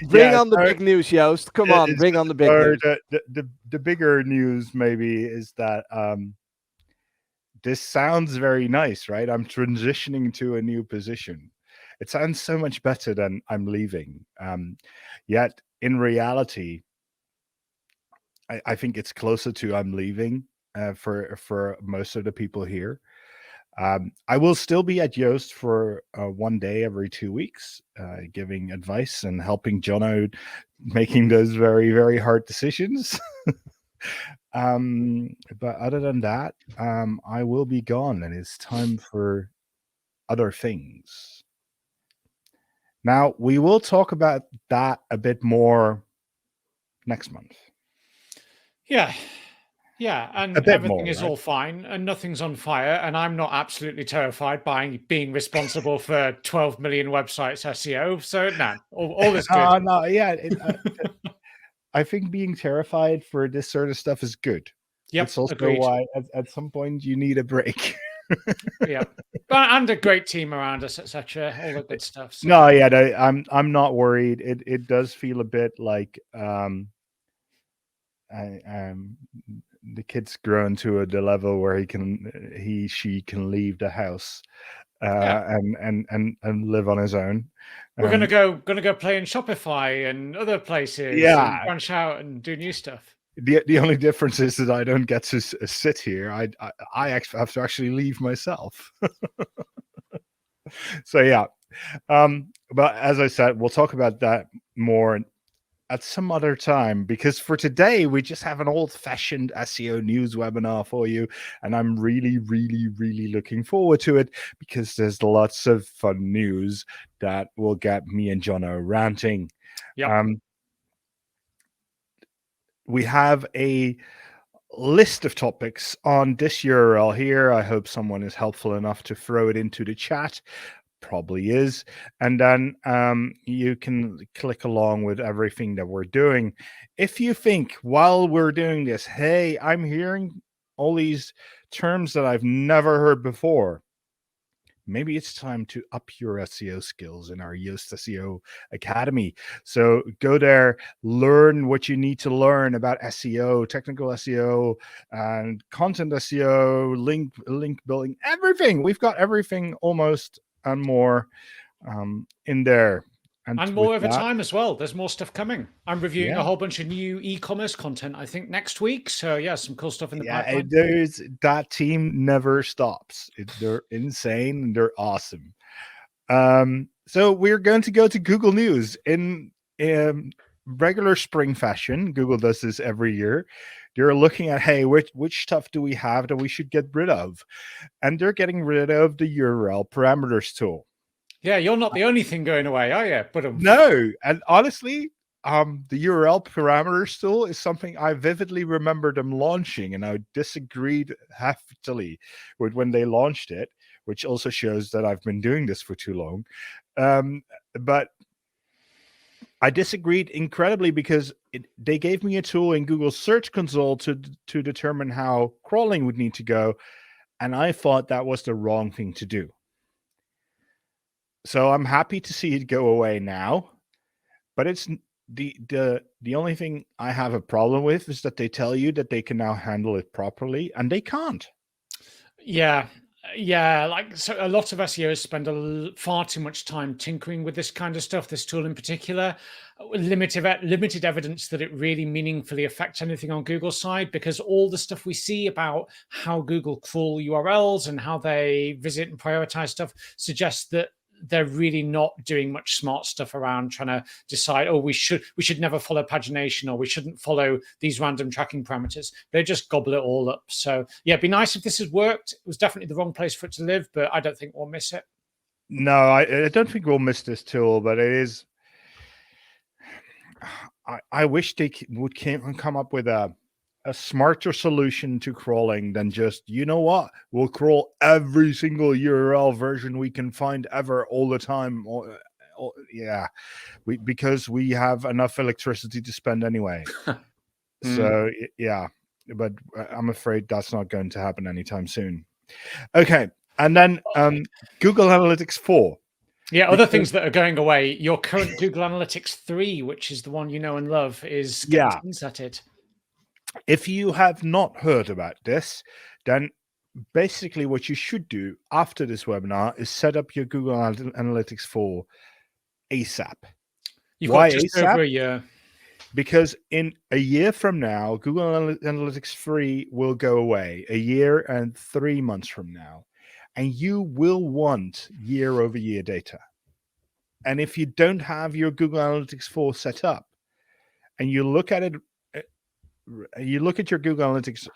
Bring Yeah, on the big news, Joost. Come on, bring on the big news. The bigger news maybe is that this sounds very nice, right? I'm transitioning to a new position. It sounds so much better than I'm leaving. Yet in reality, I think it's closer to I'm leaving for most of the people here. I will still be at Yoast for 1 day every 2 weeks, giving advice and helping Jono making those very, very hard decisions. But other than that, I will be gone, and it's time for other things. Now, we will talk about that a bit more next month. Yeah. Yeah, and everything is all fine and nothing's on fire, and I'm not absolutely terrified by being responsible for 12 million websites SEO. So no, all is good. No, yeah, I think being terrified for this sort of stuff is good. Yep, it's also agreed. why at some point you need a break. Yeah, and a great team around us, etc. All the good stuff. So. No, yeah, I'm not worried. It does feel a bit like the kid's grown to the level where she can leave the house and live on his own. We're gonna go play in Shopify and other places. Yeah, and branch out and do new stuff. The only difference is that I don't get to sit here. I have to actually leave myself. So yeah, but as I said, we'll talk about that more at some other time, because for today we just have an old-fashioned SEO news webinar for you, and I'm really, really, really looking forward to it because there's lots of fun news that will get me and Jono ranting. Yep. We have a list of topics on this URL here. I hope someone is helpful enough to throw it into the chat. Probably is. And then you can click along with everything that we're doing. If you think while we're doing this, hey, I'm hearing all these terms that I've never heard before, maybe it's time to up your SEO skills in our Yoast SEO Academy. So go there, learn what you need to learn about SEO, technical SEO, and content SEO, link building, everything. We've got everything almost and more in there. And more over time as well. There's more stuff coming. I'm reviewing a whole bunch of new e-commerce content, I think, next week. So yeah, some cool stuff in the pipeline. That team never stops. They're insane and they're awesome. So we're going to go to Google News in regular spring fashion. Google does this every year. They're looking at, hey, which stuff do we have that we should get rid of? And they're getting rid of the URL parameters tool. Yeah, you're not the only thing going away, are you? But no, and honestly, the URL parameters tool is something I vividly remember them launching, and I disagreed heftily with when they launched it, which also shows that I've been doing this for too long. But I disagreed incredibly because they gave me a tool in Google Search Console to determine how crawling would need to go, and I thought that was the wrong thing to do. So I'm happy to see it go away now, but it's the only thing I have a problem with is that they tell you that they can now handle it properly, and they can't. Yeah, like so a lot of SEOs spend far too much time tinkering with this kind of stuff, this tool in particular. Limited evidence that it really meaningfully affects anything on Google's side, because all the stuff we see about how Google crawl URLs and how they visit and prioritize stuff suggests that they're really not doing much smart stuff around trying to decide, oh, we should never follow pagination, or we shouldn't follow these random tracking parameters. They just gobble it all up. So yeah, it'd be nice if this has worked. It was definitely the wrong place for it to live, but I don't think we'll miss it. No, I don't think we'll miss this tool, but it is. I wish they would come up with a smarter solution to crawling than just, you know what, we'll crawl every single URL version we can find ever all the time. Because we have enough electricity to spend anyway. So yeah, but I'm afraid that's not going to happen anytime soon. Okay, and then Google Analytics 4. Yeah, other things that are going away. Your current Google Analytics 3, which is the one you know and love, is getting sunsetted. If you have not heard about this, then basically what you should do after this webinar is set up your Google Analytics 4 ASAP. You've Why got just ASAP? over a year. Because in a year from now, Google Analytics 3 will go away, a year and 3 months from now. And you will want year-over-year data. And if you don't have your Google Analytics 4 set up, and you look at it, you look at your Google Analytics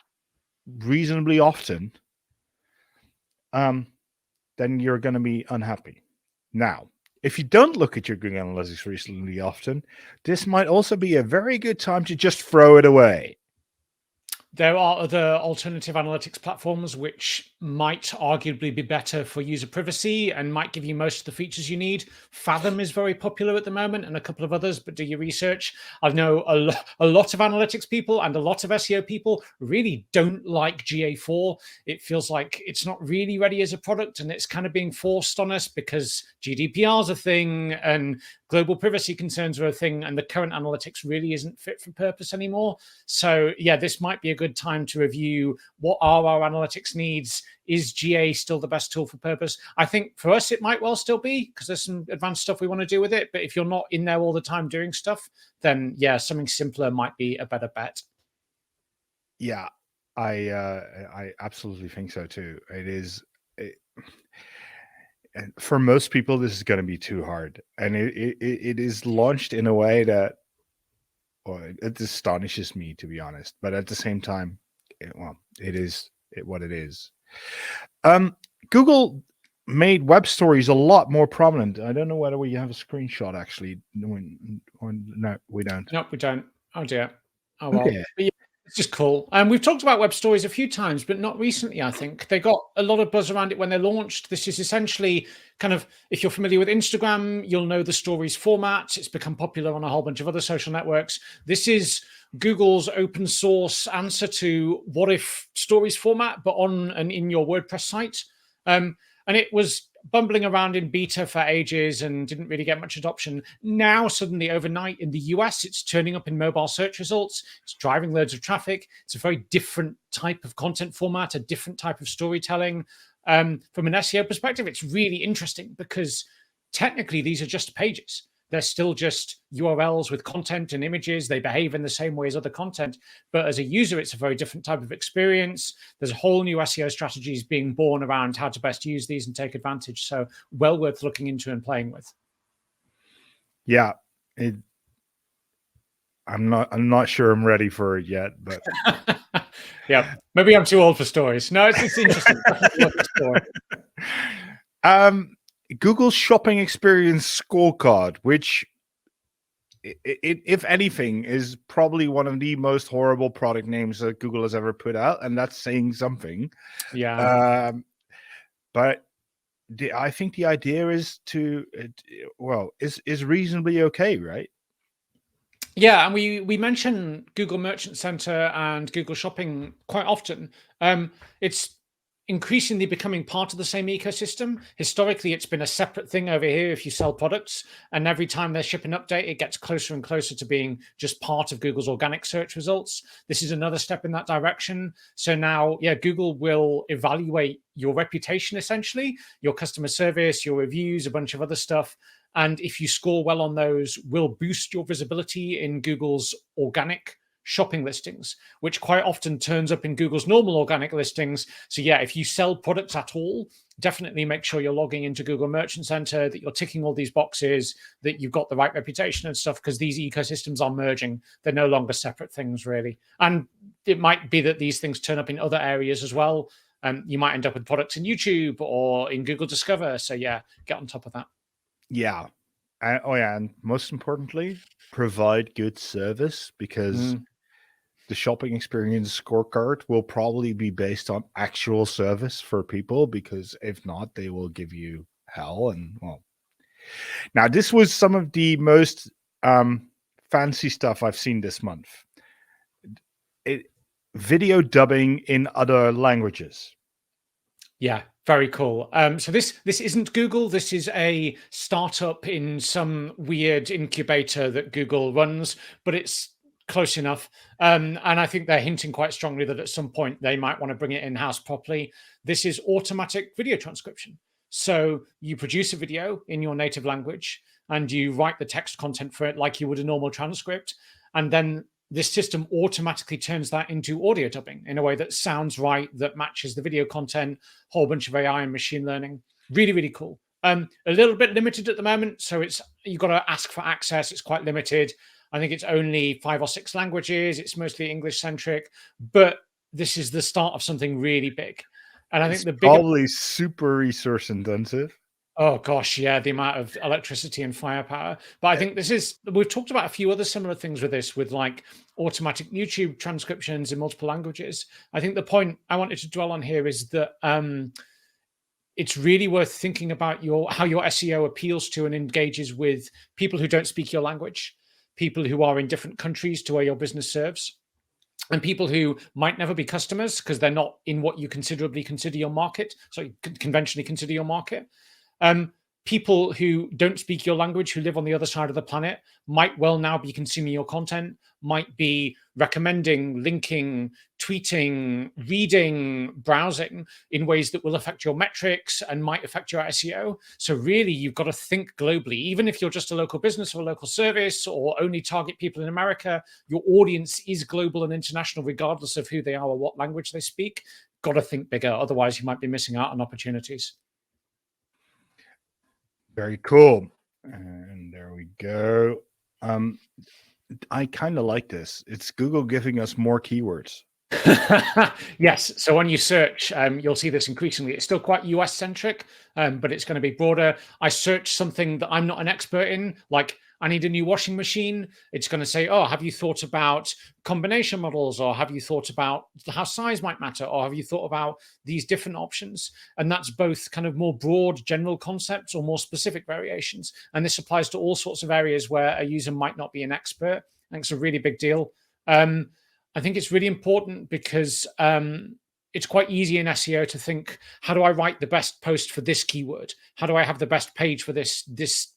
reasonably often, then you're going to be unhappy. Now, if you don't look at your Google Analytics reasonably often, this might also be a very good time to just throw it away. There are other alternative analytics platforms which might arguably be better for user privacy and might give you most of the features you need. Fathom is very popular at the moment, and a couple of others, but do your research. I know a lot of analytics people and a lot of SEO people really don't like GA4. It feels like it's not really ready as a product, and it's kind of being forced on us because GDPR is a thing and global privacy concerns are a thing, and the current analytics really isn't fit for purpose anymore. So yeah, this might be a good time to review what are our analytics needs. Is GA still the best tool for purpose? I think for us, it might well still be because there's some advanced stuff we want to do with it. But if you're not in there all the time doing stuff, then yeah, something simpler might be a better bet. Yeah, I absolutely think so too. And for most people, this is going to be too hard, and it is launched in a way that, well, it astonishes me, to be honest. But at the same time, it is what it is. Google made web stories a lot more prominent. I don't know whether we have a screenshot actually. No, we don't. No, we don't. Oh dear. Oh well. Okay. But yeah, it's just cool. We've talked about web stories a few times, but not recently, I think. They got a lot of buzz around it when they launched. This is essentially kind of, if you're familiar with Instagram, you'll know the stories format. It's become popular on a whole bunch of other social networks. This is Google's open source answer to what if stories format, but on and in your WordPress site. And it was bumbling around in beta for ages and didn't really get much adoption. Now, suddenly overnight in the US, it's turning up in mobile search results. It's driving loads of traffic. It's a very different type of content format, a different type of storytelling. From an SEO perspective, it's really interesting because technically these are just pages. They're still just URLs with content and images. They behave in the same way as other content. But as a user, it's a very different type of experience. There's a whole new SEO strategies being born around how to best use these and take advantage. So well worth looking into and playing with. Yeah. I'm not sure I'm ready for it yet, but yeah, maybe I'm too old for stories. No, it's interesting. Google's shopping experience scorecard, which, if anything, is probably one of the most horrible product names that Google has ever put out, and that's saying something. Yeah. But I think the idea is is reasonably okay, right? Yeah, and we mention Google Merchant Center and Google Shopping quite often. It's increasingly becoming part of the same ecosystem. Historically, it's been a separate thing over here if you sell products, and every time they ship an update, it gets closer and closer to being just part of Google's organic search results. This is another step in that direction. So now, yeah, Google will evaluate your reputation, essentially, your customer service, your reviews, a bunch of other stuff. And if you score well on those, will boost your visibility in Google's organic shopping listings, which quite often turns up in Google's normal organic listings. So yeah, if you sell products at all, definitely make sure you're logging into Google Merchant Center, that you're ticking all these boxes, that you've got the right reputation and stuff, because these ecosystems are merging. They're no longer separate things, really. And it might be that these things turn up in other areas as well. You might end up with products in YouTube or in Google Discover. So yeah, get on top of that. Yeah. And most importantly, provide good service, because the shopping experience scorecard will probably be based on actual service for people, because if not, they will give you hell. And well, now this was some of the most fancy stuff I've seen this month. Video dubbing in other languages. Yeah, Very cool. So this isn't Google. This is a startup in some weird incubator that Google runs, but it's close enough. And I think they're hinting quite strongly that at some point they might want to bring it in-house properly. This is automatic video transcription. So you produce a video in your native language and you write the text content for it like you would a normal transcript. And then this system automatically turns that into audio dubbing in a way that sounds right, that matches the video content, whole bunch of AI and machine learning. Really, really cool. A little bit limited at the moment. So you've got to ask for access. It's quite limited. I think it's only 5 or 6 languages. It's mostly English centric, but this is the start of something really big. And I think the bigger, probably super resource intensive. Oh gosh, yeah, the amount of electricity and firepower. But I think we've talked about a few other similar things with this, with like automatic YouTube transcriptions in multiple languages. I think the point I wanted to dwell on here is that it's really worth thinking about how your SEO appeals to and engages with people who don't speak your language, people who are in different countries to where your business serves, and people who might never be customers because they're not in what you conventionally consider your market. People who don't speak your language, who live on the other side of the planet, might well now be consuming your content, might be recommending, linking, tweeting, reading, browsing in ways that will affect your metrics and might affect your SEO. So really, you've got to think globally. Even if you're just a local business or a local service or only target people in America, your audience is global and international, regardless of who they are or what language they speak. Got to think bigger. Otherwise, you might be missing out on opportunities. Very cool. And there we go. I kind of like this. It's Google giving us more keywords. Yes. So when you search, you'll see this increasingly. It's still quite US centric, but it's going to be broader. I search something that I'm not an expert in, like I need a new washing machine. It's going to say, oh, have you thought about combination models? Or have you thought about how size might matter? Or have you thought about these different options? And that's both kind of more broad general concepts or more specific variations. And this applies to all sorts of areas where a user might not be an expert. I think it's a really big deal. I think it's really important because it's quite easy in SEO to think, how do I write the best post for this keyword? How do I have the best page for this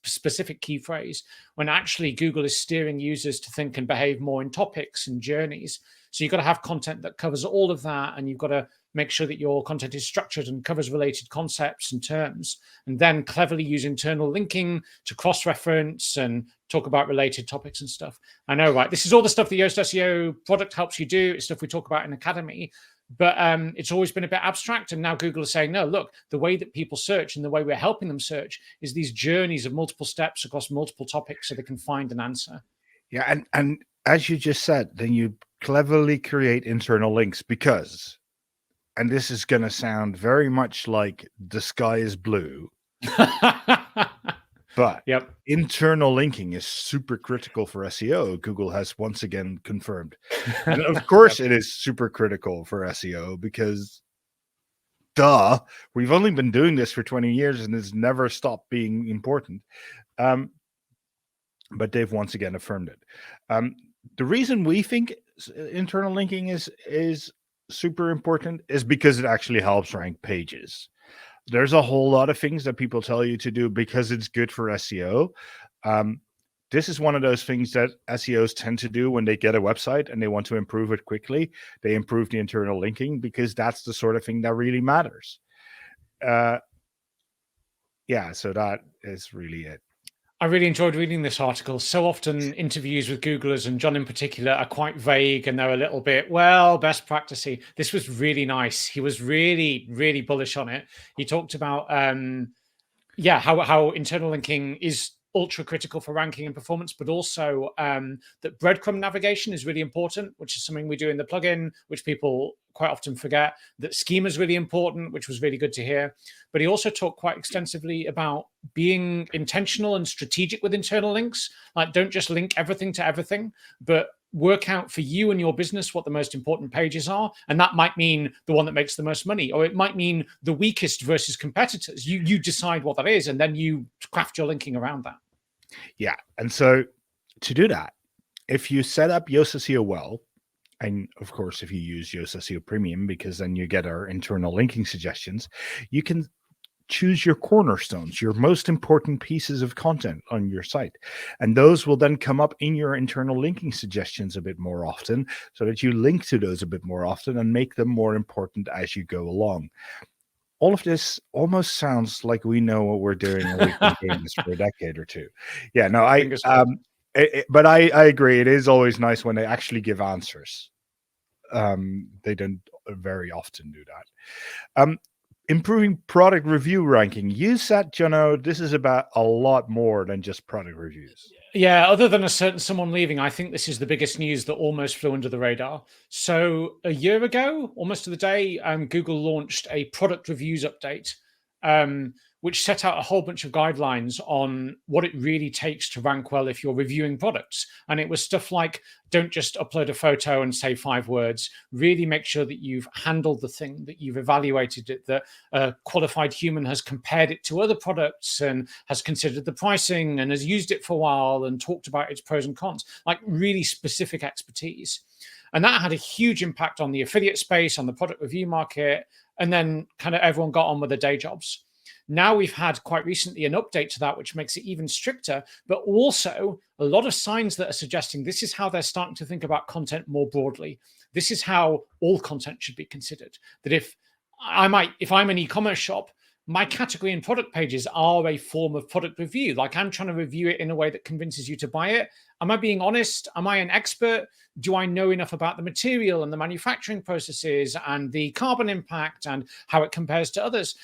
specific key phrase? When actually Google is steering users to think and behave more in topics and journeys. So you've got to have content that covers all of that, and you've got to make sure that your content is structured and covers related concepts and terms, and then cleverly use internal linking to cross-reference and talk about related topics and stuff. I know, right? This is all the stuff the Yoast SEO product helps you do. It's stuff we talk about in Academy. But it's always been a bit abstract. And now Google is saying, no, look, the way that people search and the way we're helping them search is these journeys of multiple steps across multiple topics so they can find an answer. Yeah. And as you just said, then you cleverly create internal links because, and this is going to sound very much like the sky is blue, but internal linking is super critical for SEO. Google has once again confirmed. And of course it is super critical for SEO because we've only been doing this for 20 years and it's never stopped being important. But they've once again affirmed it. The reason we think internal linking is super important is because it actually helps rank pages. There's a whole lot of things that people tell you to do because it's good for SEO. This is one of those things that SEOs tend to do when they get a website and they want to improve it quickly. They improve the internal linking because that's the sort of thing that really matters. So that is really it. I really enjoyed reading this article. So often interviews with Googlers, and John in particular, are quite vague and they're a little bit, best practicey. This was really nice. He was really, really bullish on it. He talked about, how internal linking is ultra critical for ranking and performance, but also that breadcrumb navigation is really important, which is something we do in the plugin, which people quite often forget. That schema is really important, which was really good to hear. But he also talked quite extensively about being intentional and strategic with internal links. Like, don't just link everything to everything, but work out for you and your business what the most important pages are. And that might mean the one that makes the most money, or it might mean the weakest versus competitors. You decide what that is, and then you craft your linking around that. Yeah. And so to do that, if you set up Yoast SEO well, And of course, if you use Yoast SEO Premium, because then you get our internal linking suggestions, you can choose your cornerstones, your most important pieces of content on your site. And those will then come up in your internal linking suggestions a bit more often, so that you link to those a bit more often and make them more important as you go along. All of this almost sounds like we know what we're doing and we've been doing this for a decade or two. Yeah, no, but I agree. It is always nice when they actually give answers. They don't very often do that. Improving product review ranking. You said, Jono, this is about a lot more than just product reviews. Yeah, other than someone leaving, I think this is the biggest news that almost flew under the radar. So a year ago, almost to the day, Google launched a product reviews update, which set out a whole bunch of guidelines on what it really takes to rank well if you're reviewing products. And it was stuff like, don't just upload a photo and say 5 words. Really make sure that you've handled the thing, that you've evaluated it, that a qualified human has compared it to other products and has considered the pricing and has used it for a while and talked about its pros and cons, like really specific expertise. And that had a huge impact on the affiliate space, on the product review market, and then kind of everyone got on with their day jobs. Now we've had quite recently an update to that, which makes it even stricter, but also a lot of signs that are suggesting this is how they're starting to think about content more broadly. This is how all content should be considered. That if I'm an e-commerce shop, my category and product pages are a form of product review. Like I'm trying to review it in a way that convinces you to buy it. Am I being honest? Am I an expert? Do I know enough about the material and the manufacturing processes and the carbon impact and how it compares to others?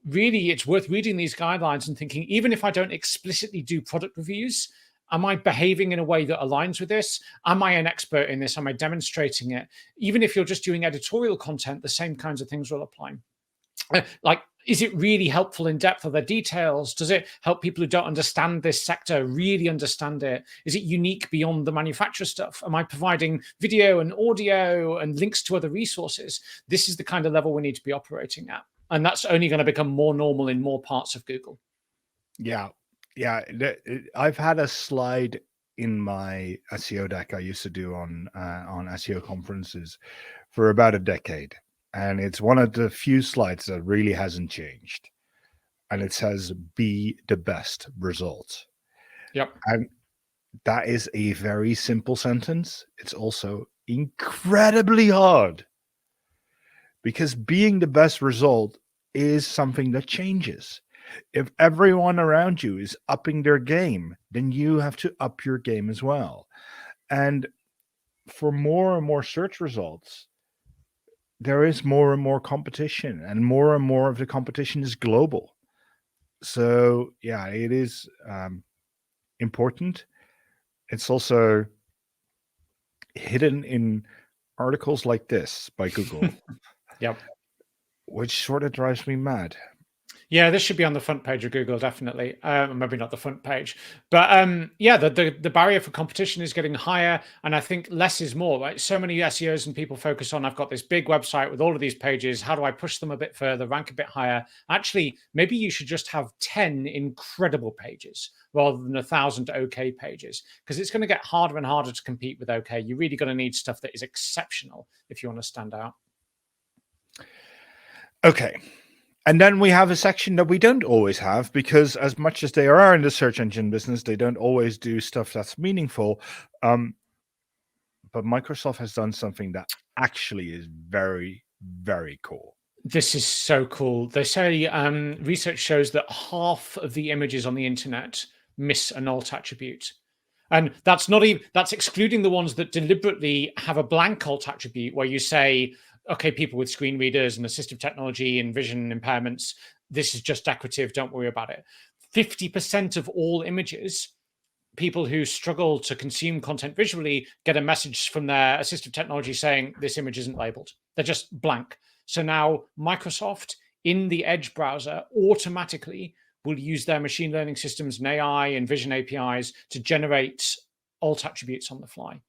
Really, it's worth reading these guidelines and thinking, even if I don't explicitly do product reviews, am I behaving in a way that aligns with this? Am I an expert in this? Am I demonstrating it? Even if you're just doing editorial content, the same kinds of things will apply. Like, is it really helpful in depth? Are there details? Does it help people who don't understand this sector really understand it? Is it unique beyond the manufacturer stuff? Am I providing video and audio and links to other resources? This is the kind of level we need to be operating at. And that's only going to become more normal in more parts of Google. Yeah. I've had a slide in my SEO deck I used to do on SEO conferences for about a decade. And it's one of the few slides that really hasn't changed. And it says, be the best result. Yep. And that is a very simple sentence. It's also incredibly hard. Because being the best result is something that changes. If everyone around you is upping their game, then you have to up your game as well. And for more and more search results, there is more and more competition, and more of the competition is global. So yeah, it is important. It's also hidden in articles like this by Google. Yep. Which sort of drives me mad. Yeah, this should be on the front page of Google, definitely. Maybe not the front page, but yeah, the barrier for competition is getting higher, and I think less is more. Right? So many SEOs and people focus on, I've got this big website with all of these pages. How do I push them a bit further, rank a bit higher? Actually, maybe you should just have 10 incredible pages rather than 1,000 okay pages, because it's going to get harder and harder to compete with okay. You're really going to need stuff that is exceptional if you want to stand out. Okay. And then we have a section that we don't always have, because as much as they are in the search engine business, they don't always do stuff that's meaningful. But Microsoft has done something that actually is very, very cool. This is so cool. They say research shows that half of the images on the internet miss an alt attribute. And that's excluding the ones that deliberately have a blank alt attribute where you say, okay, people with screen readers and assistive technology and vision impairments, this is just decorative, don't worry about it. 50% of all images, people who struggle to consume content visually get a message from their assistive technology saying this image isn't labeled. They're just blank. So now Microsoft in the Edge browser automatically will use their machine learning systems and AI and vision APIs to generate alt attributes on the fly.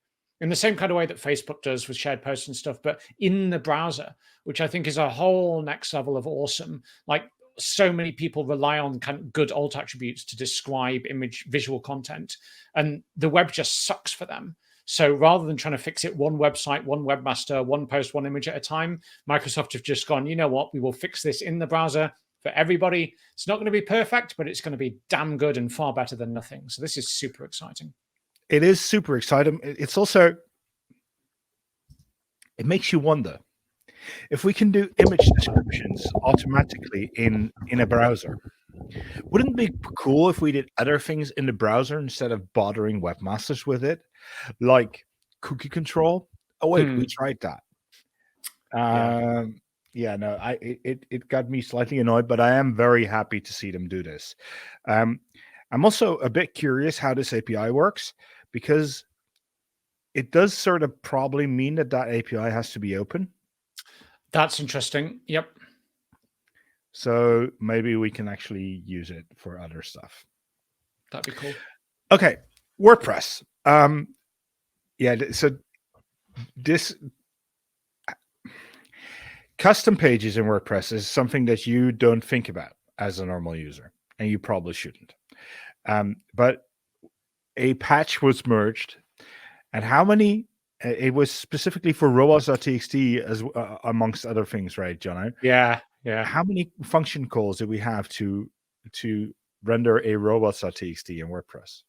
In the same kind of way that Facebook does with shared posts and stuff, but in the browser, which I think is a whole next level of awesome. Like so many people rely on kind of good alt attributes to describe visual content, and the web just sucks for them. So rather than trying to fix it one website, one webmaster, one post, one image at a time, Microsoft have just gone, you know what, we will fix this in the browser for everybody. It's not going to be perfect, but it's going to be damn good and far better than nothing. So this is super exciting. It is super exciting. It's also, it makes you wonder if we can do image descriptions automatically in a browser. Wouldn't it be cool if we did other things in the browser instead of bothering webmasters with it, like cookie control? Oh wait, we tried that. It got me slightly annoyed, but I am very happy to see them do this. I'm also a bit curious how this API works, because it does sort of probably mean that API has to be open. That's interesting. Yep. So maybe we can actually use it for other stuff. That'd be cool. Okay, WordPress. So this custom pages in WordPress is something that you don't think about as a normal user, and you probably shouldn't. But a patch was merged, and how many? It was specifically for robots.txt as amongst other things, right, John? Yeah. How many function calls did we have to render a robots.txt in WordPress?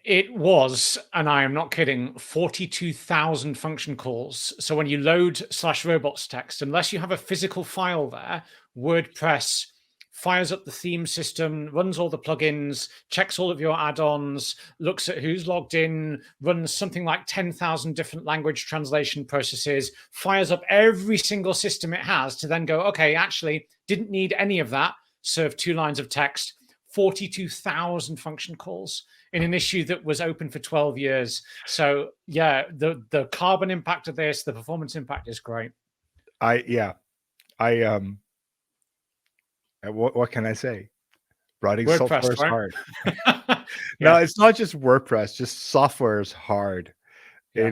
It was, and I am not kidding, 42,000 function calls. So when you load /robots text, unless you have a physical file there, WordPress fires up the theme system, runs all the plugins, checks all of your add-ons, looks at who's logged in, runs something like 10,000 different language translation processes, fires up every single system it has to then go, okay, actually, didn't need any of that, serve 2 lines of text, 42,000 function calls in an issue that was open for 12 years. So yeah, the carbon impact of this, the performance impact is great. What can I say? Writing WordPress, software is right? hard. No, it's not just WordPress. Just software is hard. Yeah.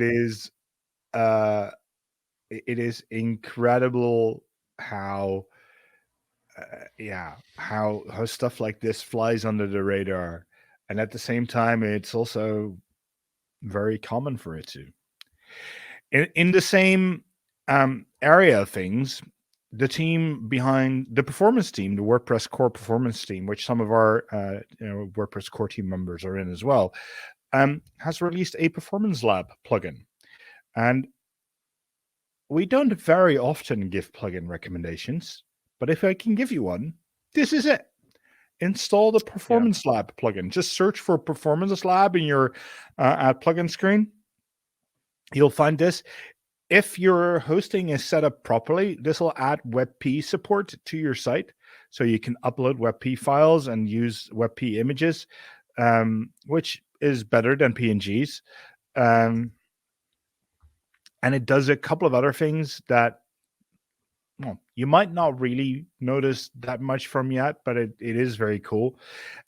It is incredible how stuff like this flies under the radar, and at the same time, it's also very common for it to. In the same area of things, the team behind the performance team, the WordPress core performance team, which some of our WordPress core team members are in as well, has released a performance lab plugin. And we don't very often give plugin recommendations, but if I can give you one, this is it. Install the performance lab plugin. Just search for performance lab in your ad plugin screen. You'll find this. If your hosting is set up properly, this will add WebP support to your site. So you can upload WebP files and use WebP images, which is better than PNGs. And it does a couple of other things that you might not really notice that much from yet, but it is very cool.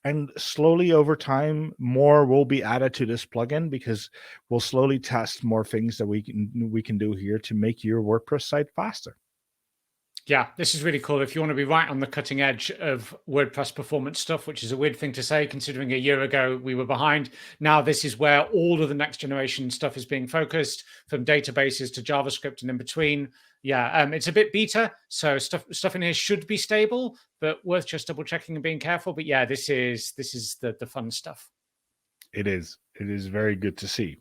And slowly over time, more will be added to this plugin, because we'll slowly test more things that we can do here to make your WordPress site faster. Yeah, this is really cool. If you want to be right on the cutting edge of WordPress performance stuff, which is a weird thing to say, considering a year ago we were behind. Now this is where all of the next generation stuff is being focused, from databases to JavaScript and in between. Yeah, it's a bit beta, so stuff in here should be stable, but worth just double checking and being careful. But yeah, this is the fun stuff. It is very good to see.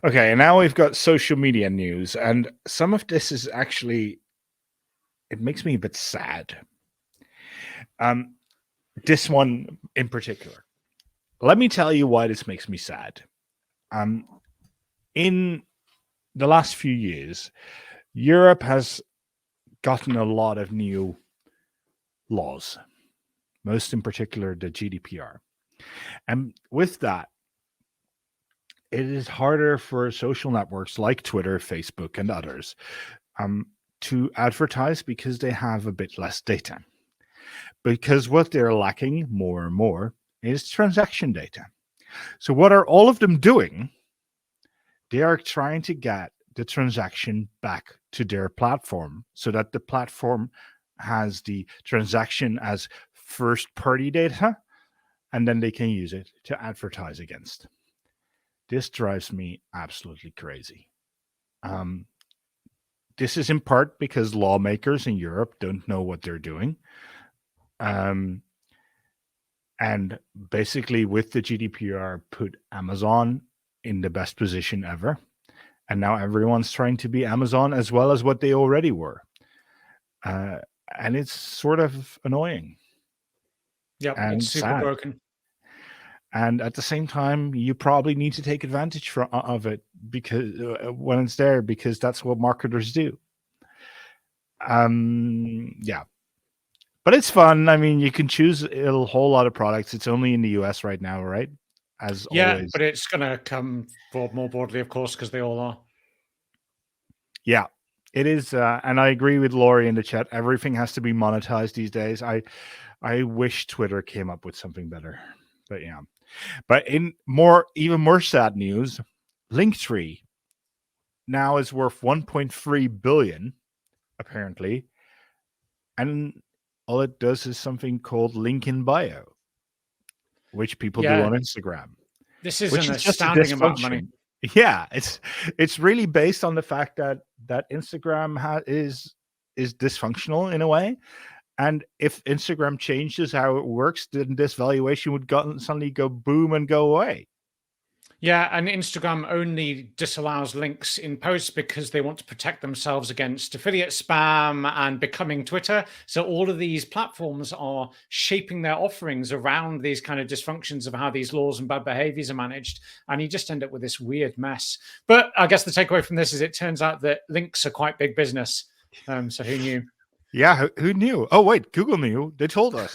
Okay, and now we've got social media news, and some of this is actually, it makes me a bit sad. This one in particular. Let me tell you why this makes me sad. In the last few years, Europe has gotten a lot of new laws, most in particular the GDPR. And with that, it is harder for social networks like Twitter, Facebook, and others to advertise, because they have a bit less data. Because what they're lacking more and more is transaction data. So what are all of them doing? They are trying to get the transaction back to their platform, so that the platform has the transaction as first-party data, and then they can use it to advertise against. This drives me absolutely crazy. This is in part because lawmakers in Europe don't know what they're doing. And basically with the GDPR put Amazon in the best position ever. And now everyone's trying to be Amazon as well as what they already were. And it's sort of annoying. Yeah, and it's super sad. broken. And at the same time, you probably need to take advantage of it because when it's there, because that's what marketers do. Yeah. But it's fun. I mean, you can choose a whole lot of products. It's only in the US right now, right? As always. But it's going to come more broadly, of course, because they all are. Yeah, it is. And I agree with Laurie in the chat. Everything has to be monetized these days. I wish Twitter came up with something better. But yeah. But in even more sad news, LinkTree now is worth 1.3 billion, apparently. And all it does is something called link in bio, which people do on Instagram. This is which an is just astounding amount of money. Yeah, it's really based on the fact that Instagram is dysfunctional in a way. And if Instagram changes how it works, then this valuation would suddenly go boom and go away. Yeah, and Instagram only disallows links in posts because they want to protect themselves against affiliate spam and becoming Twitter. So all of these platforms are shaping their offerings around these kind of dysfunctions of how these laws and bad behaviors are managed. And you just end up with this weird mess. But I guess the takeaway from this is it turns out that links are quite big business. So who knew? Yeah, who knew? Oh, wait, Google knew. They told us.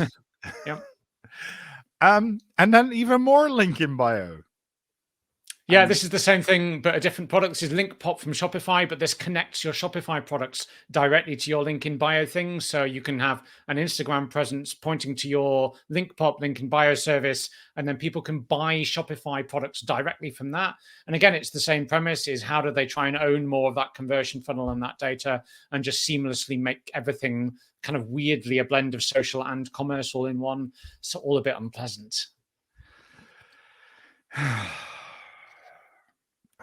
Yep. And then even more link in bio. Yeah, this is the same thing, but a different product. This is Linkpop from Shopify, but this connects your Shopify products directly to your link in bio thing. So you can have an Instagram presence pointing to your Linkpop link in bio service, and then people can buy Shopify products directly from that. And again, it's the same premise: is how do they try and own more of that conversion funnel and that data, and just seamlessly make everything kind of weirdly a blend of social and commerce all in one. So all a bit unpleasant.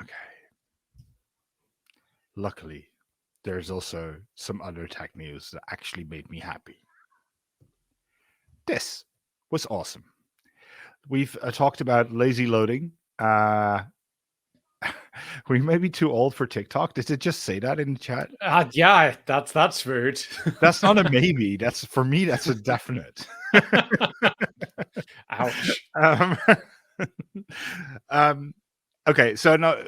Okay. Luckily, there's also some other tech news that actually made me happy. This was awesome. We've talked about lazy loading. We may be too old for TikTok. Did it just say that in the chat? Yeah, that's rude. That's not a maybe. That's for me. That's a definite. Ouch. Okay, so now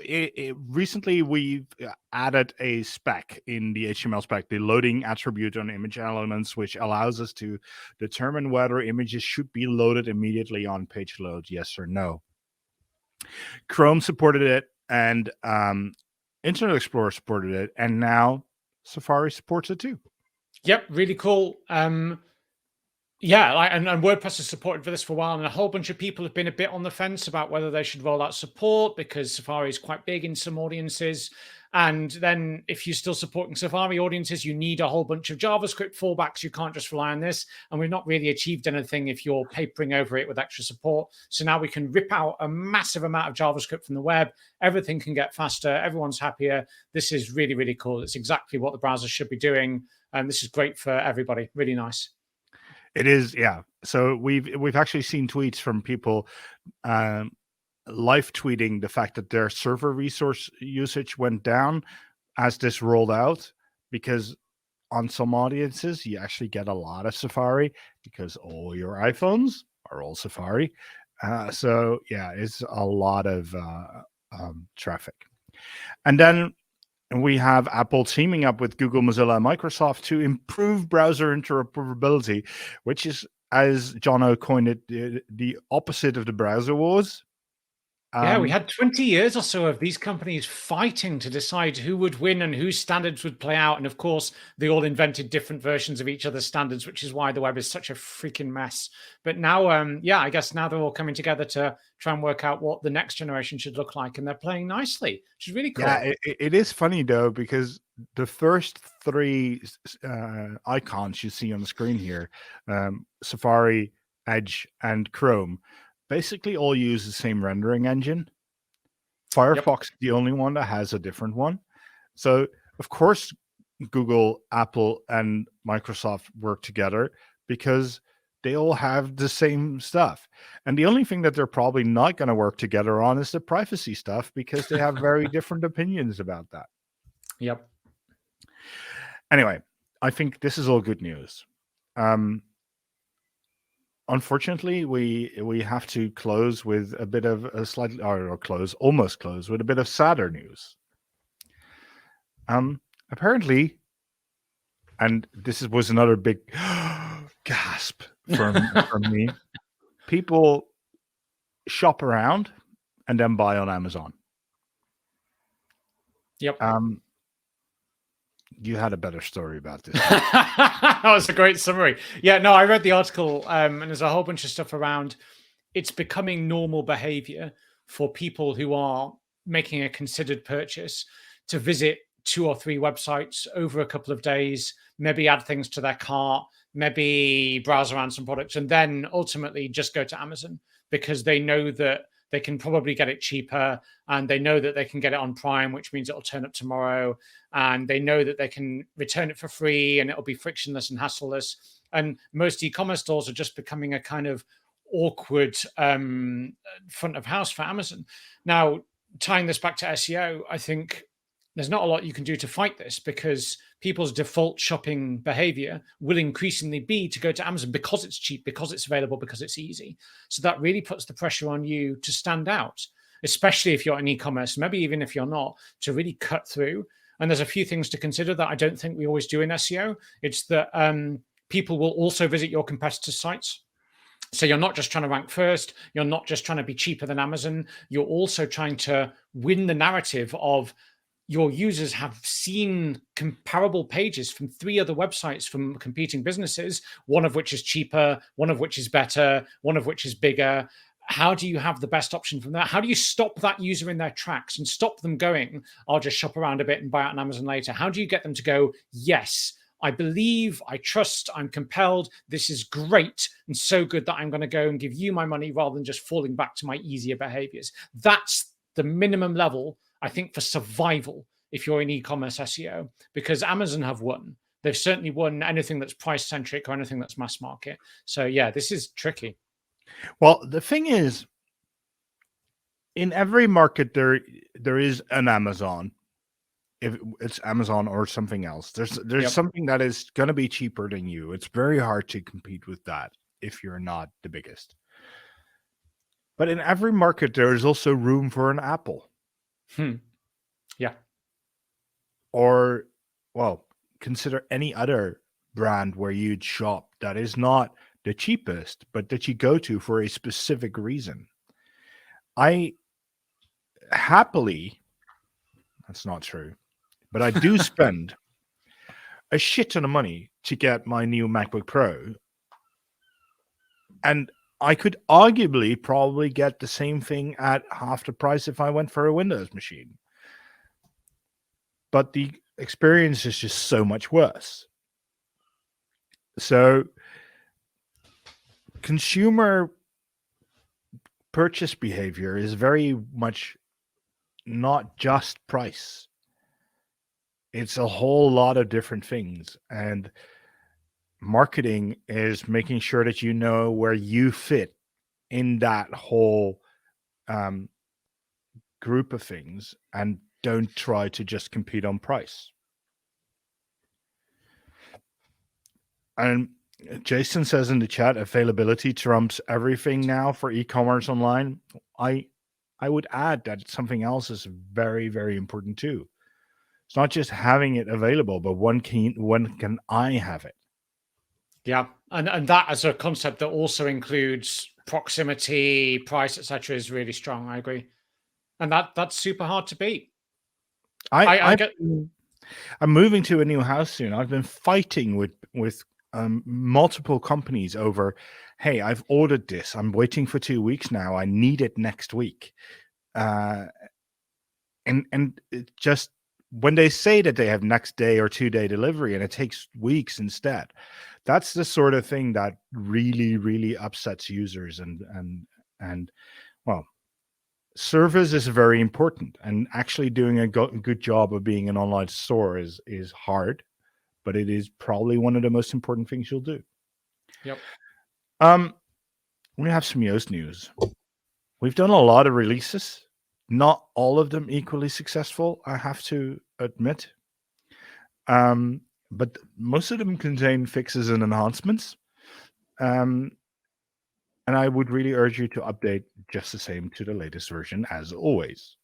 recently we've added a spec in the HTML spec, the loading attribute on image elements, which allows us to determine whether images should be loaded immediately on page load, yes or no. Chrome supported it, and Internet Explorer supported it, and now Safari supports it too. Yep, really cool. Yeah, and WordPress has supported for this for a while, and a whole bunch of people have been a bit on the fence about whether they should roll out support because Safari is quite big in some audiences. And then if you're still supporting Safari audiences, you need a whole bunch of JavaScript fallbacks. You can't just rely on this. And we've not really achieved anything if you're papering over it with extra support. So now we can rip out a massive amount of JavaScript from the web. Everything can get faster. Everyone's happier. This is really, really cool. It's exactly what the browser should be doing. And this is great for everybody. Really nice. It is, yeah. So we've actually seen tweets from people live tweeting the fact that their server resource usage went down as this rolled out, because on some audiences you actually get a lot of Safari because all your iPhones are all Safari. So yeah, it's a lot of traffic. And then we have Apple teaming up with Google, Mozilla, and Microsoft to improve browser interoperability, which is, as Jono coined it, the opposite of the browser wars. Yeah, we had 20 years or so of these companies fighting to decide who would win and whose standards would play out. And of course, they all invented different versions of each other's standards, which is why the web is such a freaking mess. But now, I guess now they're all coming together to try and work out what the next generation should look like. And they're playing nicely, which is really cool. Yeah, it is funny, though, because the first three icons you see on the screen here, Safari, Edge, and Chrome, basically all use the same rendering engine. Firefox is the only one that has a different one. So, of course, Google, Apple, and Microsoft work together because they all have the same stuff. And the only thing that they're probably not going to work together on is the privacy stuff, because they have very different opinions about that. Yep. Anyway, I think this is all good news. Unfortunately, we have to close with a bit of a slightly, or almost close with a bit of sadder news. Apparently, and this was another big gasp from me. People shop around and then buy on Amazon. Yep. You had a better story about this. That was a great summary. Yeah, no, I read the article, and there's a whole bunch of stuff around. It's becoming normal behavior for people who are making a considered purchase to visit 2 or 3 websites over a couple of days, maybe add things to their cart, maybe browse around some products, and then ultimately just go to Amazon, because they know that they can probably get it cheaper, and they know that they can get it on Prime, which means it'll turn up tomorrow, and they know that they can return it for free and it'll be frictionless and hassleless. And most e-commerce stores are just becoming a kind of awkward front of house for Amazon. Now, tying this back to SEO, I think there's not a lot you can do to fight this, because people's default shopping behavior will increasingly be to go to Amazon because it's cheap, because it's available, because it's easy. So that really puts the pressure on you to stand out, especially if you're in e-commerce, maybe even if you're not, to really cut through. And there's a few things to consider that I don't think we always do in SEO. It's that people will also visit your competitors' sites. So you're not just trying to rank first. You're not just trying to be cheaper than Amazon. You're also trying to win the narrative of your users have seen comparable pages from 3 other websites from competing businesses, one of which is cheaper, one of which is better, one of which is bigger. How do you have the best option from that? How do you stop that user in their tracks and stop them going, I'll just shop around a bit and buy out on Amazon later? How do you get them to go, yes, I believe, I trust, I'm compelled, this is great and so good that I'm going to go and give you my money rather than just falling back to my easier behaviors? That's the minimum level, I think, for survival if you're in e-commerce SEO, because Amazon have won. They've certainly won anything that's price-centric or anything that's mass market. So yeah, this is tricky. Well, the thing is, in every market there is an Amazon. If it's Amazon or something else, there's something that is going to be cheaper than you. It's very hard to compete with that if you're not the biggest. But in every market, there is also room for an Apple. Yeah. Or, well, consider any other brand where you'd shop that is not the cheapest, but that you go to for a specific reason. I happily, that's not true, but I do spend a shit ton of money to get my new MacBook Pro. And I could arguably probably get the same thing at half the price if I went for a Windows machine. But the experience is just so much worse. So consumer purchase behavior is very much not just price. It's a whole lot of different things. And marketing is making sure that you know where you fit in that whole group of things, and don't try to just compete on price. And Jason says in the chat, availability trumps everything now for e-commerce online. I would add that something else is very, very important too. It's not just having it available, but when can I have it? Yeah, and that as a concept that also includes proximity, price, etc., is really strong. I agree, and that's super hard to beat. I'm moving to a new house soon. I've been fighting with multiple companies over, hey, I've ordered this. I'm waiting for 2 weeks now. I need it next week. And it just, when they say that they have next day or 2-day delivery and it takes weeks instead, that's the sort of thing that really, really upsets users. And well, service is very important, and actually doing a good job of being an online store is hard, but it is probably one of the most important things you'll do. Yep. We have some Yoast news. We've done a lot of releases, not all of them equally successful, I have to admit. But most of them contain fixes and enhancements. And I would really urge you to update just the same to the latest version, as always.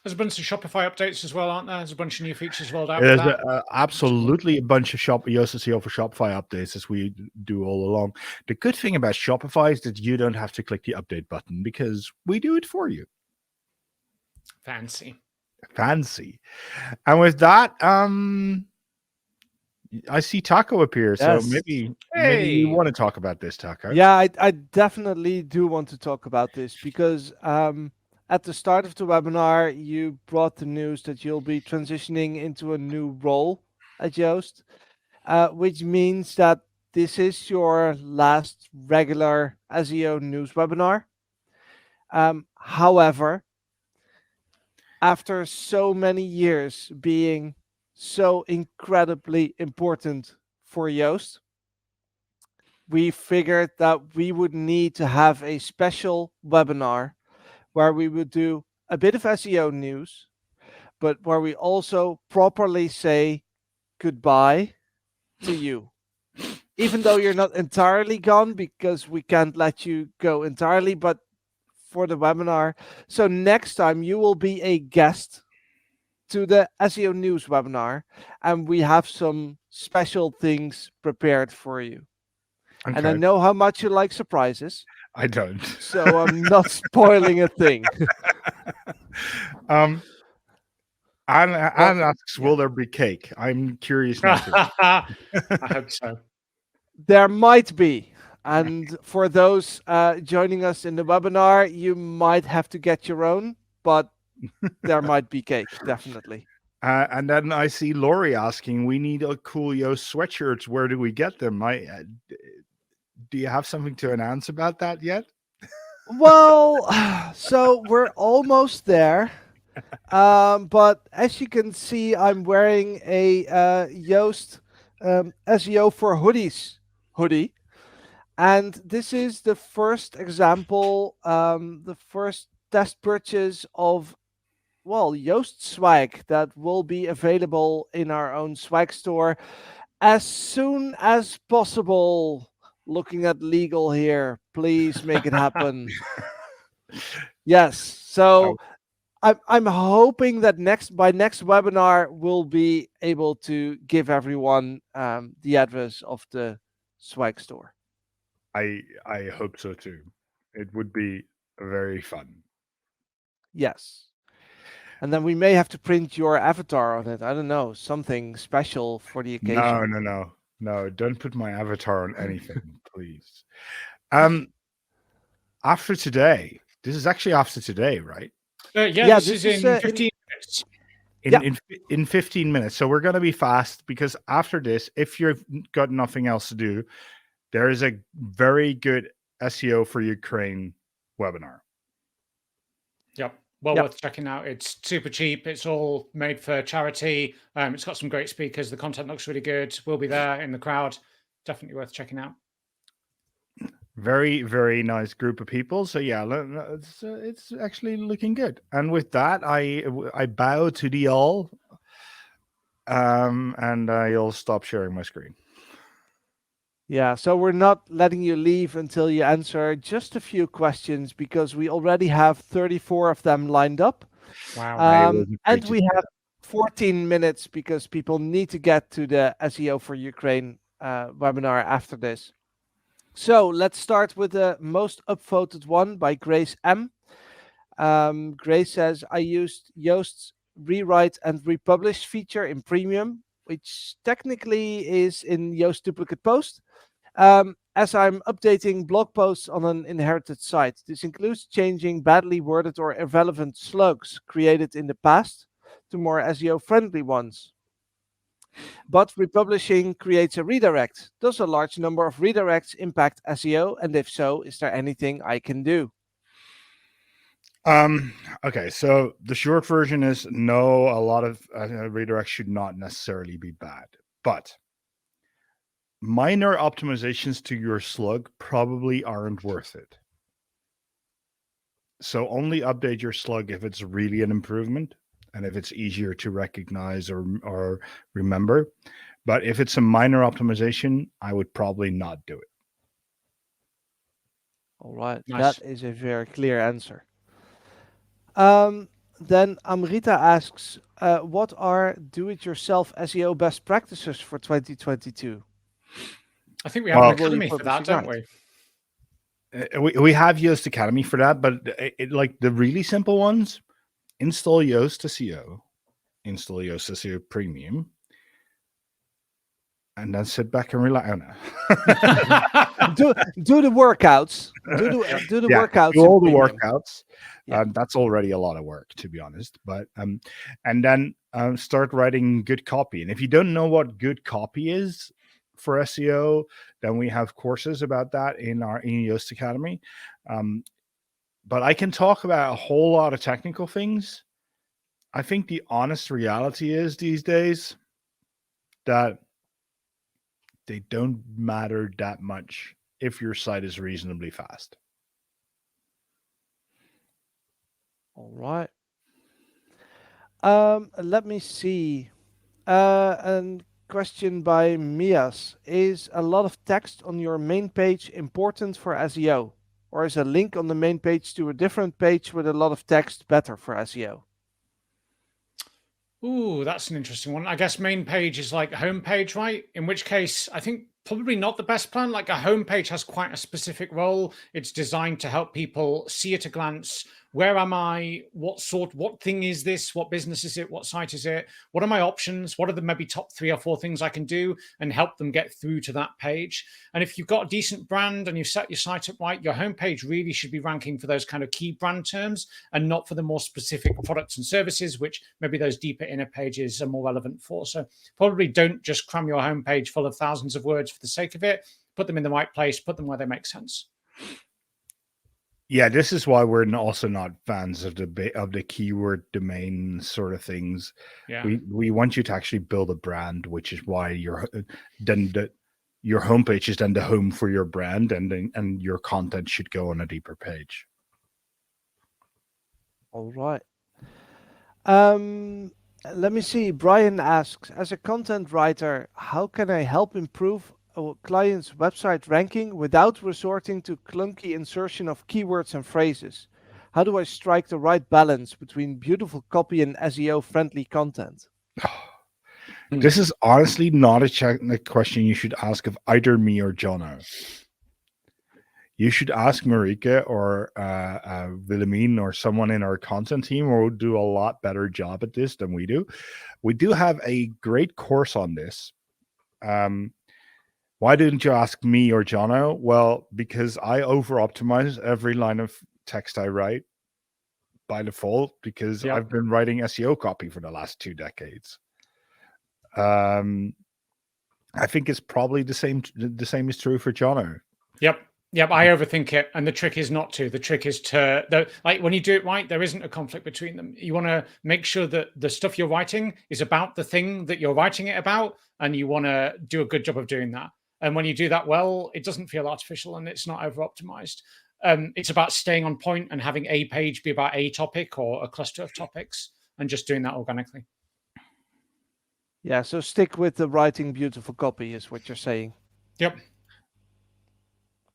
There's a bunch of Shopify updates as well, aren't there? There's a bunch of new features rolled out. There's absolutely a bunch of Yoast SEO for Shopify updates, as we do all along. The good thing about Shopify is that you don't have to click the update button because we do it for you. Fancy. And with that, I see Taco appear, Yes. so maybe you want to talk about this, Taco. Yeah, I definitely do want to talk about this because at the start of the webinar, you brought the news that you'll be transitioning into a new role at Yoast, which means that this is your last regular SEO news webinar. However, after so many years being so incredibly important for Yoast, we figured that we would need to have a special webinar where we would do a bit of SEO news, but where we also properly say goodbye to you. Even though you're not entirely gone, because we can't let you go entirely, but for the webinar. So next time you will be a guest to the SEO news webinar, and we have some special things prepared for you. Okay. And I know how much you like surprises. I don't. So I'm not spoiling a thing. Anne asks, will there be cake? I'm curious now. I hope so. There might be. And for those joining us in the webinar, you might have to get your own, but there might be cake, definitely. And then I see Lori asking, we need a cool Yoast sweatshirts. Where do we get them? Do you have something to announce about that yet? Well, so we're almost there. But as you can see, I'm wearing a Yoast SEO for hoodies hoodie. And this is the first example, the first test purchase of, well, Yoast swag that will be available in our own swag store as soon as possible. Looking at legal here, please make it happen. Yes, so I'm hoping that by next webinar we'll be able to give everyone the address of the swag store. I hope so too. It would be very fun. Yes. And then we may have to print your avatar on it. I don't know, something special for the occasion. No, don't put my avatar on anything, please. After today, this is actually after today, right? This is in 15 minutes. In 15 minutes. So we're going to be fast, because after this, if you've got nothing else to do, there is a very good SEO for Ukraine webinar. Yep. Worth checking out. It's super cheap. It's all made for charity. It's got some great speakers. The content looks really good. We'll be there in the crowd. Definitely worth checking out. Very, very nice group of people. So yeah, it's actually looking good. And with that, I bow to the all, and I'll stop sharing my screen. Yeah, so we're not letting you leave until you answer just a few questions, because we already have 34 of them lined up. Wow. And we have 14 minutes because people need to get to the SEO for Ukraine webinar after this. So let's start with the most upvoted one by Grace M. Grace says, I used Yoast's rewrite and republish feature in premium, which technically is in Yoast duplicate post. As I'm updating blog posts on an inherited site. This includes changing badly worded or irrelevant slugs created in the past to more SEO-friendly ones. But republishing creates a redirect. Does a large number of redirects impact SEO? And if so, is there anything I can do? Okay, so the short version is no, a lot of redirects should not necessarily be bad, but minor optimizations to your slug probably aren't worth it. So only update your slug if it's really an improvement and if it's easier to recognize or remember. But if it's a minor optimization, I would probably not do it. All right, Nice. that is a very clear answer. Then Amrita asks, what are do-it-yourself SEO best practices for 2022? I think we have an Well, Will you academy for publish a that, don't guide? we? we have Yoast Academy for that, but like the really simple ones, install Yoast SEO, install Yoast SEO Premium, and then sit back and relax. Oh, no. do the workouts. Do the Yeah, workouts do in all the premium. workouts. Yeah. That's already a lot of work, to be honest. But and then start writing good copy. And if you don't know what good copy is for SEO, then we have courses about that in our Yoast Academy. But I can talk about a whole lot of technical things. I think the honest reality is these days that they don't matter that much if your site is reasonably fast. All right. Let me see. A question by Mias. Is a lot of text on your main page important for SEO? Or is a link on the main page to a different page with a lot of text better for SEO? Ooh, that's an interesting one. I guess main page is like homepage, right? In which case, I think probably not the best plan. Like a homepage has quite a specific role. It's designed to help people see at a glance, where am I? What thing is this? What business is it? What site is it? What are my options? What are the maybe top 3 or 4 things I can do and help them get through to that page? And if you've got a decent brand and you've set your site up right, your homepage really should be ranking for those kind of key brand terms and not for the more specific products and services, which maybe those deeper inner pages are more relevant for. So probably don't just cram your homepage full of thousands of words for the sake of it. Put them in the right place, put them where they make sense. Yeah, this is why we're also not fans of the keyword domain sort of things. Yeah. We want you to actually build a brand, which is why your homepage is then the home for your brand, and your content should go on a deeper page. All right. Let me see. Brian asks, as a content writer, how can I help improve a client's website ranking without resorting to clunky insertion of keywords and phrases? How do I strike the right balance between beautiful copy and SEO friendly content? This is honestly not a question you should ask of either me or Jono. You should ask Marika or Wilhelmine or someone in our content team who will do a lot better job at this than we do. We do have a great course on this. Why didn't you ask me or Jono? Well, because I over-optimize every line of text I write by default because I've been writing SEO copy for the last 2 decades. I think it's probably the same is true for Jono. Yep, I overthink it, and the trick is not to. The trick is to, like, when you do it right, there isn't a conflict between them. You want to make sure that the stuff you're writing is about the thing that you're writing it about, and you want to do a good job of doing that. And when you do that well, it doesn't feel artificial and it's not over-optimized. It's about staying on point and having a page be about a topic or a cluster of topics, and just doing that organically. Yeah, so stick with the writing beautiful copy is what you're saying. Yep.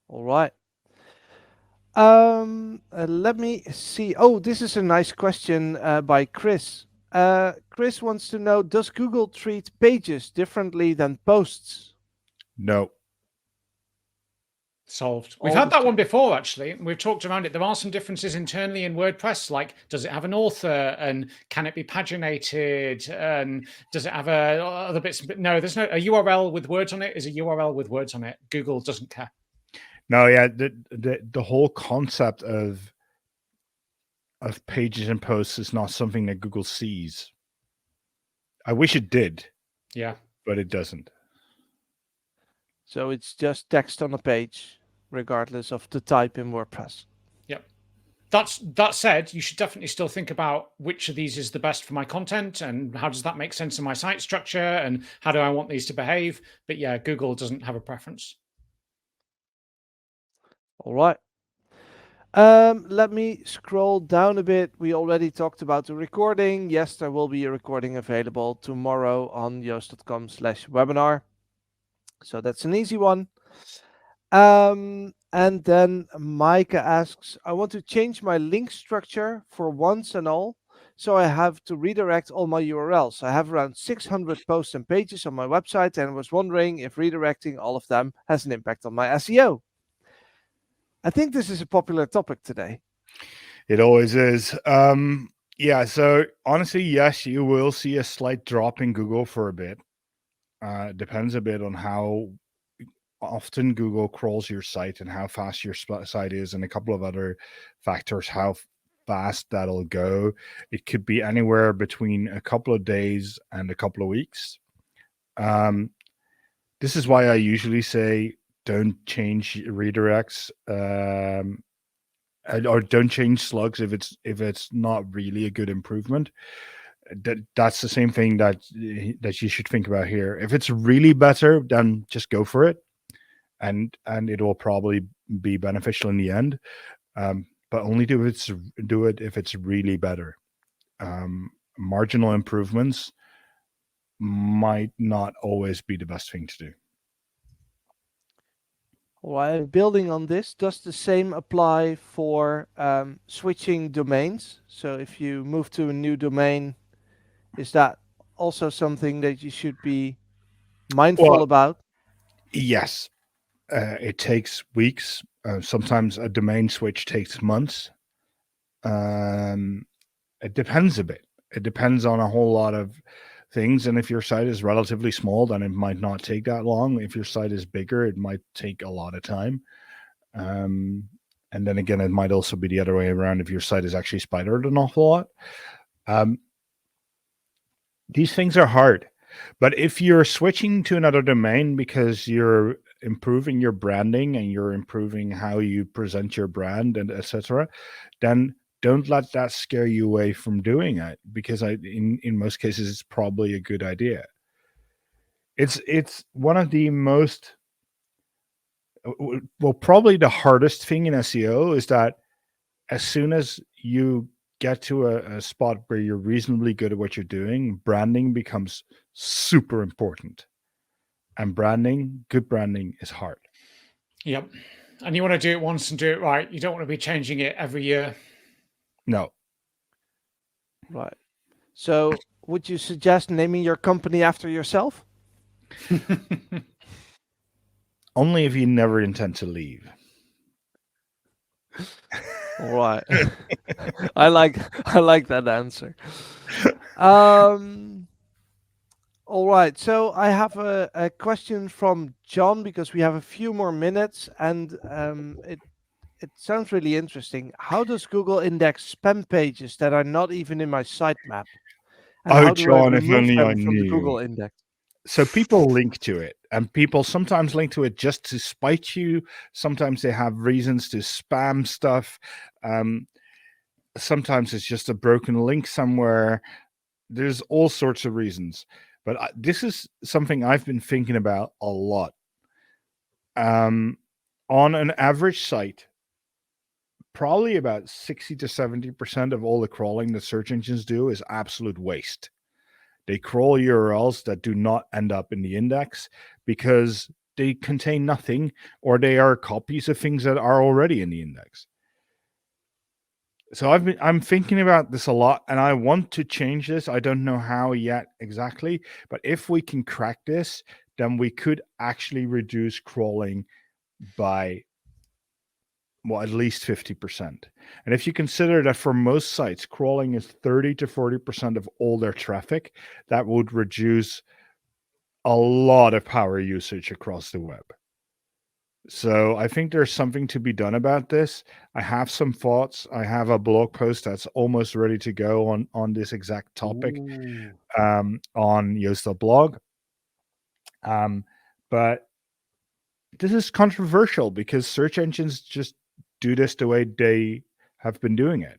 All right. Let me see. Oh, this is a nice question by Chris. Chris wants to know, does Google treat pages differently than posts? No. Solved. We've had that one before, actually. We've talked around it. There are some differences internally in WordPress, like does it have an author and can it be paginated and does it have other bits? No, there's no a URL with words on it is a URL with words on it. Google doesn't care. No, yeah, the whole concept of pages and posts is not something that Google sees. I wish it did. Yeah. But it doesn't. So it's just text on a page, regardless of the type in WordPress. Yep. that said, you should definitely still think about which of these is the best for my content and how does that make sense in my site structure and how do I want these to behave. But yeah, Google doesn't have a preference. All right. Let me scroll down a bit. We already talked about the recording. Yes, there will be a recording available tomorrow on yoast.com/webinar. So that's an easy one. And then Micah asks, I want to change my link structure for once and all. So I have to redirect all my URLs. I have around 600 posts and pages on my website and was wondering if redirecting all of them has an impact on my SEO. I think this is a popular topic today. It always is. Yeah, so honestly, yes, you will see a slight drop in Google for a bit. Depends a bit on how often Google crawls your site and how fast your site is, and a couple of other factors, how fast that'll go. It could be anywhere between a couple of days and a couple of weeks. This is why I usually say don't change redirects. Or don't change slugs if it's not really a good improvement. That's the same thing that you should think about here. If it's really better, then just go for it, and it will probably be beneficial in the end. But only do it if it's really better. Marginal improvements might not always be the best thing to do. While building on this, does the same apply for switching domains? So if you move to a new domain, is that also something that you should be mindful about? Yes. It takes weeks. Sometimes a domain switch takes months. It depends a bit. It depends on a whole lot of things. And if your site is relatively small, then it might not take that long. If your site is bigger, it might take a lot of time. And then again, it might also be the other way around if your site is actually spidered an awful lot. These things are hard. But if you're switching to another domain because you're improving your branding and you're improving how you present your brand and etc., then don't let that scare you away from doing it, because in most cases it's probably a good idea. It's one of the most, well, probably the hardest thing in SEO is that as soon as you get to a spot where you're reasonably good at what you're doing, branding becomes super important. And good branding is hard. Yep. And you want to do it once and do it right. You don't want to be changing it every year. No. Right. So would you suggest naming your company after yourself? Only if you never intend to leave. All right. I like that answer. All right. So I have a question from John, because we have a few more minutes, and it sounds really interesting. How does Google index spam pages that are not even in my sitemap? And how do I John, if remove only I them from the knew. Google index? So people link to it, and people sometimes link to it just to spite you. Sometimes they have reasons to spam stuff. Sometimes it's just a broken link somewhere. There's all sorts of reasons. But this is something I've been thinking about a lot. On an average site, probably about 60 to 70% of all the crawling that search engines do is absolute waste. They crawl URLs that do not end up in the index because they contain nothing, or they are copies of things that are already in the index. So I'm thinking about this a lot, and I want to change this. I don't know how yet exactly, but if we can crack this, then we could actually reduce crawling by, well, at least 50%. And if you consider that for most sites, crawling is 30 to 40% of all their traffic, that would reduce a lot of power usage across the web. So I think there's something to be done about this. I have some thoughts. I have a blog post that's almost ready to go on this exact topic on Yoast.blog. But this is controversial because search engines just do this the way they have been doing it.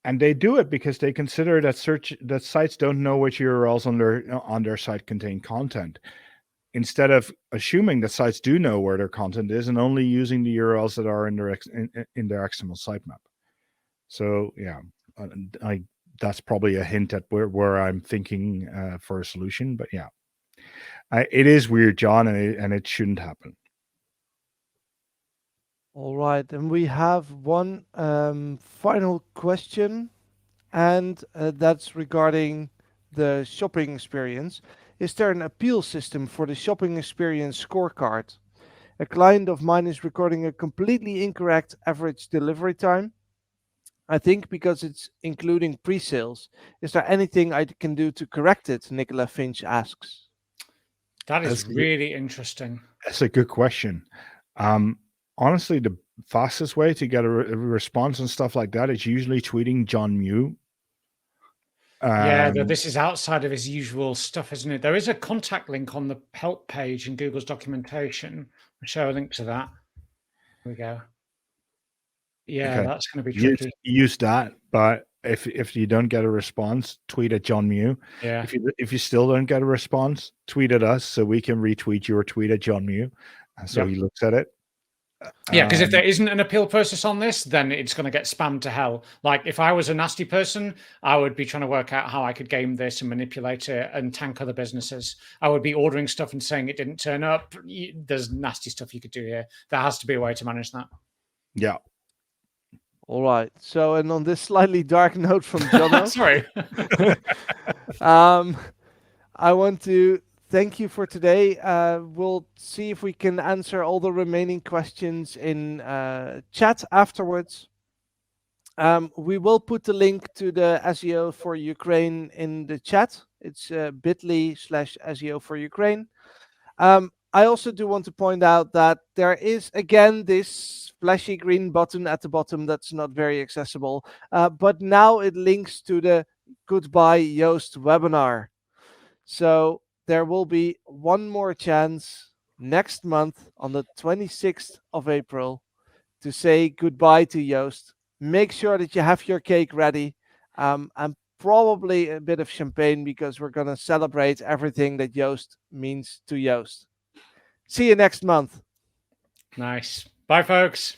And they do it because they consider that sites don't know which URLs on their site contain content, instead of assuming that sites do know where their content is and only using the URLs that are in their XML sitemap. So yeah, that's probably a hint at where I'm thinking for a solution. But yeah, it is weird, John, and it shouldn't happen. All right, and we have one final question, and that's regarding the shopping experience. Is there an appeal system for the shopping experience scorecard? A client of mine is recording a completely incorrect average delivery time. I think because it's including pre-sales. Is there anything I can do to correct it? Nicola Finch asks. That is really interesting. That's a good question. Honestly, the fastest way to get a response and stuff like that is usually tweeting John Mew. This is outside of his usual stuff, isn't it? There is a contact link on the help page in Google's documentation. I'll show a link to that. Here we go. Yeah, okay. That's going to be tricky. Use that, but if you don't get a response, tweet at John Mew. Yeah. If you still don't get a response, tweet at us so we can retweet your tweet at John Mew, and so he looks at it. Yeah, because if there isn't an appeal process on this, then it's going to get spammed to hell. Like if I was a nasty person, I would be trying to work out how I could game this and manipulate it and tank other businesses. I would be ordering stuff and saying it didn't turn up. There's nasty stuff you could do here. There has to be a way to manage that. Yeah. All right. So, and on this slightly dark note from Jono, sorry, I want to thank you for today. We'll see if we can answer all the remaining questions in chat afterwards. We will put the link to the SEO for Ukraine in the chat. It's bit.ly/SEO for Ukraine. I also do want to point out that there is, again, this flashy green button at the bottom that's not very accessible. But now it links to the Goodbye Yoast webinar. So there will be one more chance next month on the 26th of April to say goodbye to Yoast. Make sure that you have your cake ready and probably a bit of champagne because we're going to celebrate everything that Yoast means to Yoast. See you next month. Nice. Bye, folks.